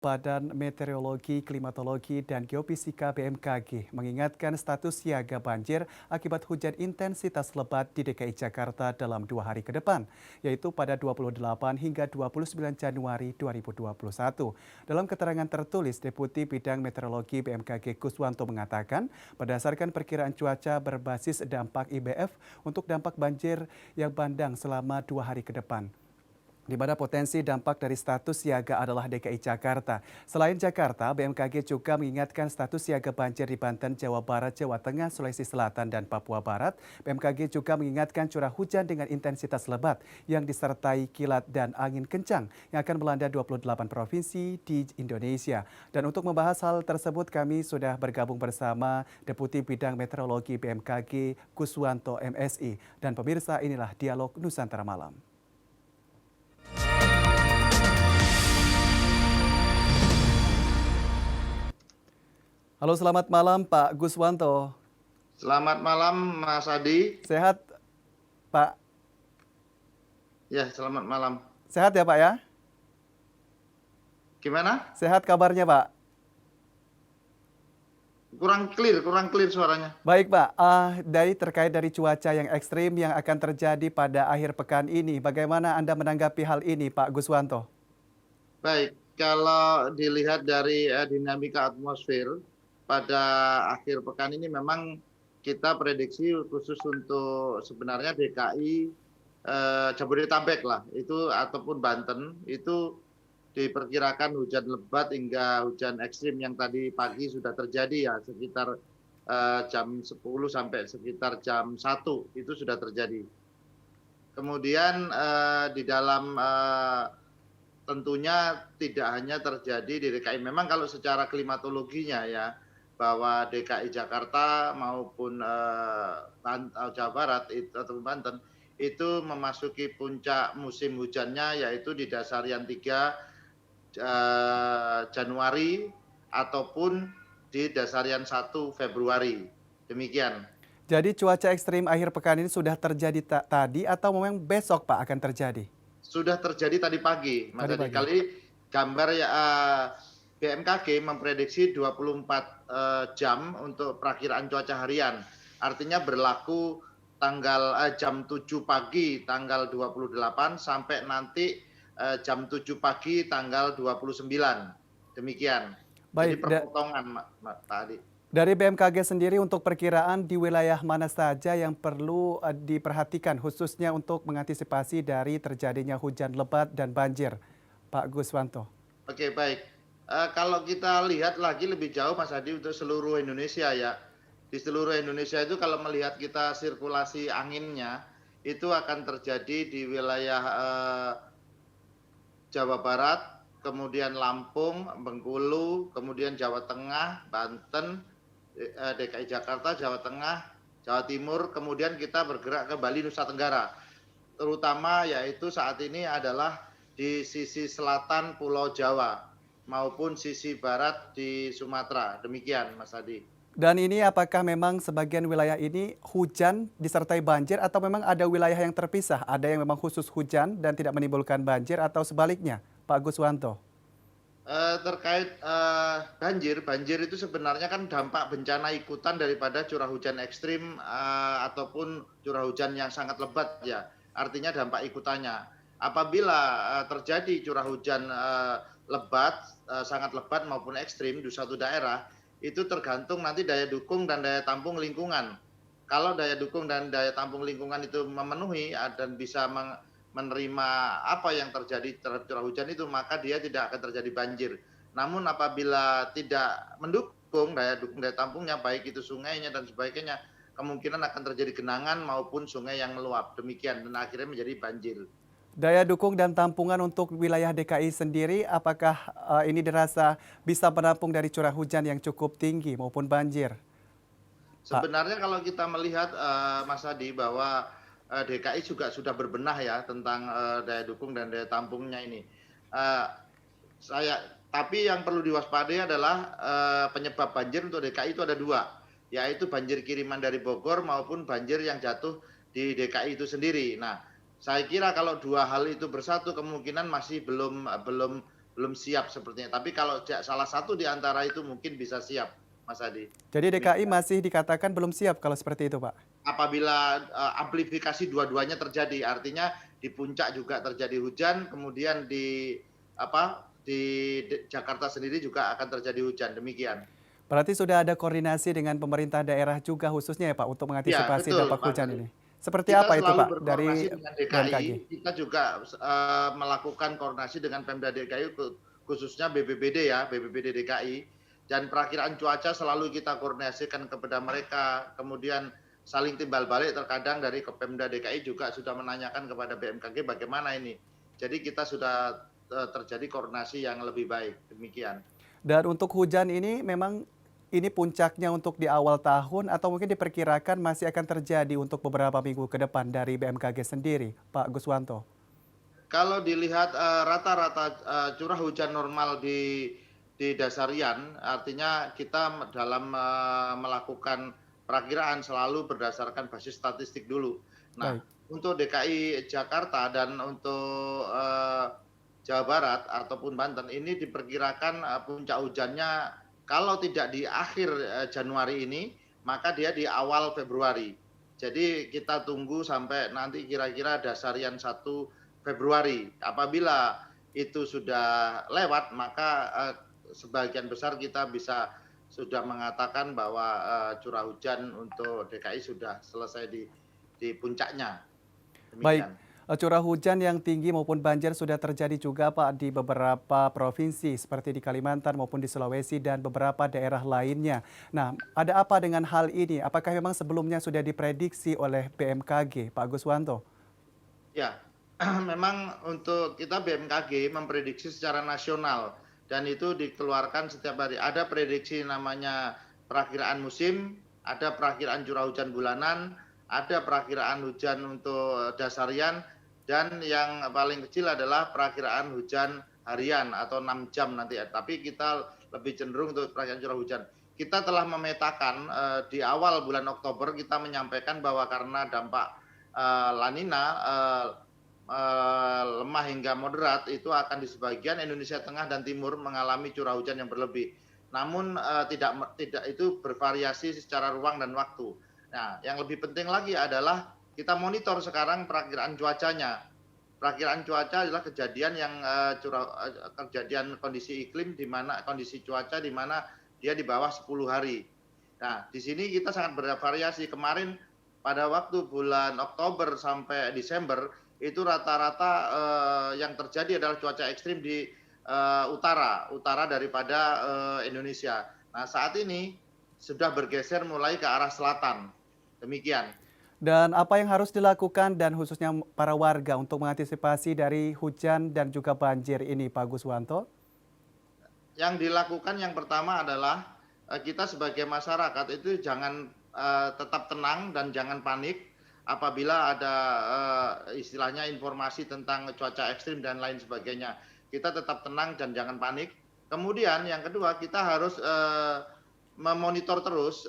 Badan Meteorologi, Klimatologi, dan Geofisika (BMKG) mengingatkan status siaga banjir akibat hujan intensitas lebat di DKI Jakarta dalam 2 hari ke depan, yaitu pada 28 hingga 29 Januari 2021. Dalam keterangan tertulis, Deputi Bidang Meteorologi BMKG Kuswanto mengatakan, berdasarkan perkiraan cuaca berbasis dampak IBF untuk dampak banjir yang bandang selama 2 hari ke depan, di mana potensi dampak dari status siaga adalah DKI Jakarta. Selain Jakarta, BMKG juga mengingatkan status siaga banjir di Banten, Jawa Barat, Jawa Tengah, Sulawesi Selatan, dan Papua Barat. BMKG juga mengingatkan curah hujan dengan intensitas lebat yang disertai kilat dan angin kencang yang akan melanda 28 provinsi di Indonesia. Dan untuk membahas hal tersebut, kami sudah bergabung bersama Deputi Bidang Meteorologi BMKG Kuswanto MSI. Dan pemirsa, inilah Dialog Nusantara Malam. Halo, selamat malam Pak Guswanto. Selamat malam Mas Adi. Sehat Pak? Ya, selamat malam. Sehat ya Pak ya? Gimana? Sehat kabarnya Pak? Kurang clear suaranya. Baik Pak, terkait dari cuaca yang ekstrim yang akan terjadi pada akhir pekan ini, bagaimana Anda menanggapi hal ini Pak Guswanto? Baik, kalau dilihat dari dinamika atmosfer pada akhir pekan ini memang kita prediksi khusus untuk sebenarnya DKI, Jabodetabek lah, itu ataupun Banten, itu diperkirakan hujan lebat hingga hujan ekstrim yang tadi pagi sudah terjadi ya sekitar jam 10 sampai sekitar jam 1 itu sudah terjadi. Kemudian di dalam tentunya tidak hanya terjadi di DKI. Memang kalau secara klimatologinya ya, bahwa DKI Jakarta maupun Jawa Barat atau Banten itu memasuki puncak musim hujannya yaitu di dasarian 3 Januari ataupun di dasarian 1 Februari. Demikian. Jadi cuaca ekstrim akhir pekan ini sudah terjadi tadi atau memang besok Pak akan terjadi? Sudah terjadi tadi pagi, Mas Tadi Adi. pagi. Kali gambar ya BMKG memprediksi 24 jam untuk perakiraan cuaca harian. Artinya berlaku jam 7 pagi tanggal 28 sampai nanti jam 7 pagi tanggal 29. Demikian. Jadi Baik, perpotongan Pak Adi. dari BMKG sendiri untuk perkiraan di wilayah mana saja yang perlu diperhatikan khususnya untuk mengantisipasi dari terjadinya hujan lebat dan banjir, Pak Guswanto? Oke, baik. Kalau kita lihat lagi lebih jauh Mas Adi untuk seluruh Indonesia ya. Di seluruh Indonesia itu kalau melihat kita sirkulasi anginnya itu akan terjadi di wilayah Jawa Barat, kemudian Lampung, Bengkulu, kemudian Jawa Tengah, Banten, DKI Jakarta, Jawa Tengah, Jawa Timur, kemudian kita bergerak ke Bali, Nusa Tenggara. Terutama yaitu saat ini adalah di sisi selatan Pulau Jawa maupun sisi barat di Sumatera. Demikian Mas Adi. Dan ini apakah memang sebagian wilayah ini hujan disertai banjir atau memang ada wilayah yang terpisah? Ada yang memang khusus hujan dan tidak menimbulkan banjir atau sebaliknya, Pak Guswanto? Terkait banjir itu sebenarnya kan dampak bencana ikutan daripada curah hujan ekstrim ataupun curah hujan yang sangat lebat ya. Artinya dampak ikutannya. Apabila terjadi curah hujan lebat, sangat lebat maupun ekstrim di suatu daerah, itu tergantung nanti daya dukung dan daya tampung lingkungan. Kalau daya dukung dan daya tampung lingkungan itu memenuhi dan bisa menerima apa yang terjadi terhadap curah hujan itu, maka dia tidak akan terjadi banjir. Namun apabila tidak mendukung daya tampungnya, baik itu sungainya dan sebagainya, kemungkinan akan terjadi genangan maupun sungai yang meluap. Demikian, dan akhirnya menjadi banjir. Daya dukung dan tampungan untuk wilayah DKI sendiri, apakah ini dirasa bisa menampung dari curah hujan yang cukup tinggi maupun banjir, Pak? Sebenarnya kalau kita melihat Mas Adi bahwa DKI juga sudah berbenah ya tentang daya dukung dan daya tampungnya ini. Uh, tapi yang perlu diwaspadai adalah penyebab banjir untuk DKI itu ada 2, yaitu banjir kiriman dari Bogor maupun banjir yang jatuh di DKI itu sendiri. Nah, saya kira kalau 2 hal itu bersatu kemungkinan masih belum belum siap sepertinya. Tapi kalau salah satu di antara itu mungkin bisa siap, Mas Adi. Jadi DKI Demikian. masih dikatakan belum siap kalau seperti itu, Pak? Apabila amplifikasi dua-duanya terjadi, artinya di puncak juga terjadi hujan, kemudian di Jakarta sendiri juga akan terjadi hujan. Demikian. Berarti sudah ada koordinasi dengan pemerintah daerah juga khususnya ya Pak untuk Ya, mengantisipasi betul, dampak Mas hujan Adi. ini? Seperti Kita apa itu selalu Pak dari berkoordinasi dengan DKI, BMKG? kita juga melakukan koordinasi dengan Pemda DKI, khususnya BPBD ya, BPBD DKI, dan perakiraan cuaca selalu kita koordinasikan kepada mereka, kemudian saling timbal balik terkadang dari Pemda DKI juga sudah menanyakan kepada BMKG bagaimana ini. Jadi kita sudah terjadi koordinasi yang lebih baik, demikian. Dan untuk hujan ini memang ini puncaknya untuk di awal tahun atau mungkin diperkirakan masih akan terjadi untuk beberapa minggu ke depan dari BMKG sendiri, Pak Guswanto? Kalau dilihat rata-rata curah hujan normal di dasarian, artinya kita dalam melakukan perakiraan selalu berdasarkan basis statistik dulu. Nah, Baik. untuk DKI Jakarta dan untuk Jawa Barat ataupun Banten ini diperkirakan puncak hujannya kalau tidak di akhir Januari ini, maka dia di awal Februari. Jadi kita tunggu sampai nanti kira-kira dasarian 1 Februari. Apabila itu sudah lewat, maka sebagian besar kita bisa sudah mengatakan bahwa curah hujan untuk DKI sudah selesai di puncaknya. Baik, Demikian. curah hujan yang tinggi maupun banjir sudah terjadi juga Pak di beberapa provinsi seperti di Kalimantan maupun di Sulawesi dan beberapa daerah lainnya. Nah, ada apa dengan hal ini? Apakah memang sebelumnya sudah diprediksi oleh BMKG, Pak Guswanto? Ya, memang untuk kita BMKG memprediksi secara nasional dan itu dikeluarkan setiap hari. Ada prediksi namanya perakiraan musim, ada perakiraan curah hujan bulanan, ada perakiraan hujan untuk dasarian, dan yang paling kecil adalah perakiraan hujan harian atau 6 jam nanti. Tapi kita lebih cenderung untuk perakiraan curah hujan. Kita telah memetakan di awal bulan Oktober kita menyampaikan bahwa karena dampak La Nina lemah hingga moderat itu akan di sebagian Indonesia Tengah dan Timur mengalami curah hujan yang berlebih. Namun tidak itu bervariasi secara ruang dan waktu. Nah, yang lebih penting lagi adalah kita monitor sekarang perakiraan cuacanya. Perakiraan cuaca adalah kejadian yang kejadian kondisi iklim di mana kondisi cuaca di mana dia di bawah 10 hari. Nah, di sini kita sangat bervariasi. Kemarin pada waktu bulan Oktober sampai Desember itu rata-rata yang terjadi adalah cuaca ekstrim di utara daripada Indonesia. Nah, saat ini sudah bergeser mulai ke arah selatan. Demikian. Dan apa yang harus dilakukan dan khususnya para warga untuk mengantisipasi dari hujan dan juga banjir ini, Pak Guswanto? Yang dilakukan yang pertama adalah kita sebagai masyarakat itu jangan tetap tenang dan jangan panik apabila ada istilahnya informasi tentang cuaca ekstrim dan lain sebagainya. Kita tetap tenang dan jangan panik. Kemudian yang kedua kita harus memonitor terus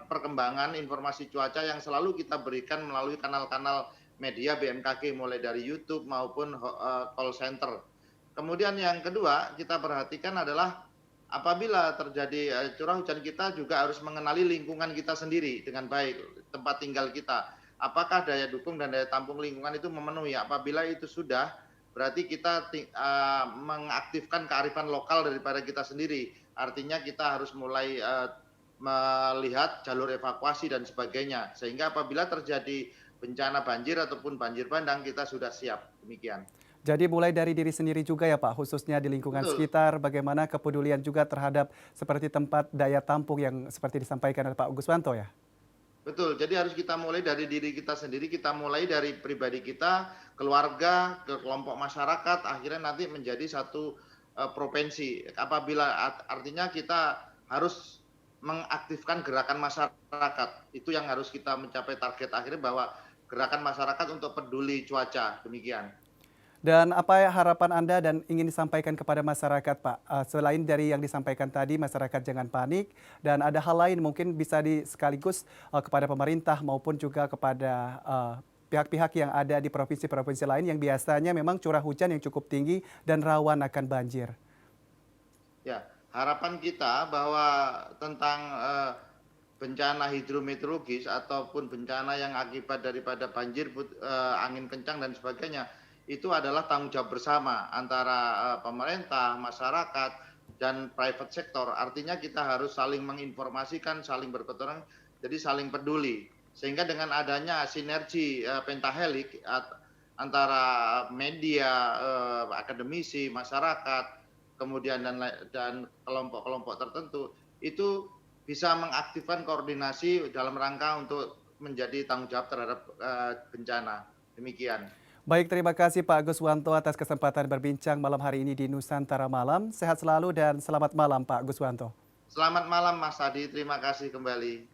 perkembangan informasi cuaca yang selalu kita berikan melalui kanal-kanal media BMKG mulai dari YouTube maupun call center. Kemudian yang kedua kita perhatikan adalah apabila terjadi curah hujan kita juga harus mengenali lingkungan kita sendiri dengan baik, tempat tinggal kita. Apakah daya dukung dan daya tampung lingkungan itu memenuhi? Apabila itu sudah, berarti kita mengaktifkan kearifan lokal daripada kita sendiri. Artinya kita harus mulai melihat jalur evakuasi dan sebagainya. Sehingga apabila terjadi bencana banjir ataupun banjir bandang kita sudah siap. Demikian. Jadi mulai dari diri sendiri juga ya Pak, khususnya di lingkungan Betul. sekitar, bagaimana kepedulian juga terhadap seperti tempat daya tampung yang seperti disampaikan oleh Pak Guswanto ya? Betul, jadi harus kita mulai dari diri kita sendiri, kita mulai dari pribadi kita, keluarga, ke kelompok masyarakat, akhirnya nanti menjadi satu provinsi. Apabila artinya kita harus mengaktifkan gerakan masyarakat, itu yang harus kita mencapai target akhirnya bahwa gerakan masyarakat untuk peduli cuaca, demikian. Dan apa harapan Anda dan ingin disampaikan kepada masyarakat Pak? Selain dari yang disampaikan tadi, masyarakat jangan panik, dan ada hal lain mungkin bisa sekaligus kepada pemerintah maupun juga kepada pihak-pihak yang ada di provinsi-provinsi lain yang biasanya memang curah hujan yang cukup tinggi dan rawan akan banjir? Ya, harapan kita bahwa tentang bencana hidrometeorologis ataupun bencana yang akibat daripada banjir, angin kencang dan sebagainya, itu adalah tanggung jawab bersama antara pemerintah, masyarakat, dan private sector. Artinya kita harus saling menginformasikan, saling berketurunan, jadi saling peduli. Sehingga dengan adanya sinergi pentahelik antara media, akademisi, masyarakat, kemudian dan kelompok-kelompok tertentu, itu bisa mengaktifkan koordinasi dalam rangka untuk menjadi tanggung jawab terhadap bencana. Demikian. Baik, terima kasih Pak Guswanto atas kesempatan berbincang malam hari ini di Nusantara Malam. Sehat selalu dan selamat malam Pak Guswanto. Selamat malam Mas Adi, terima kasih kembali.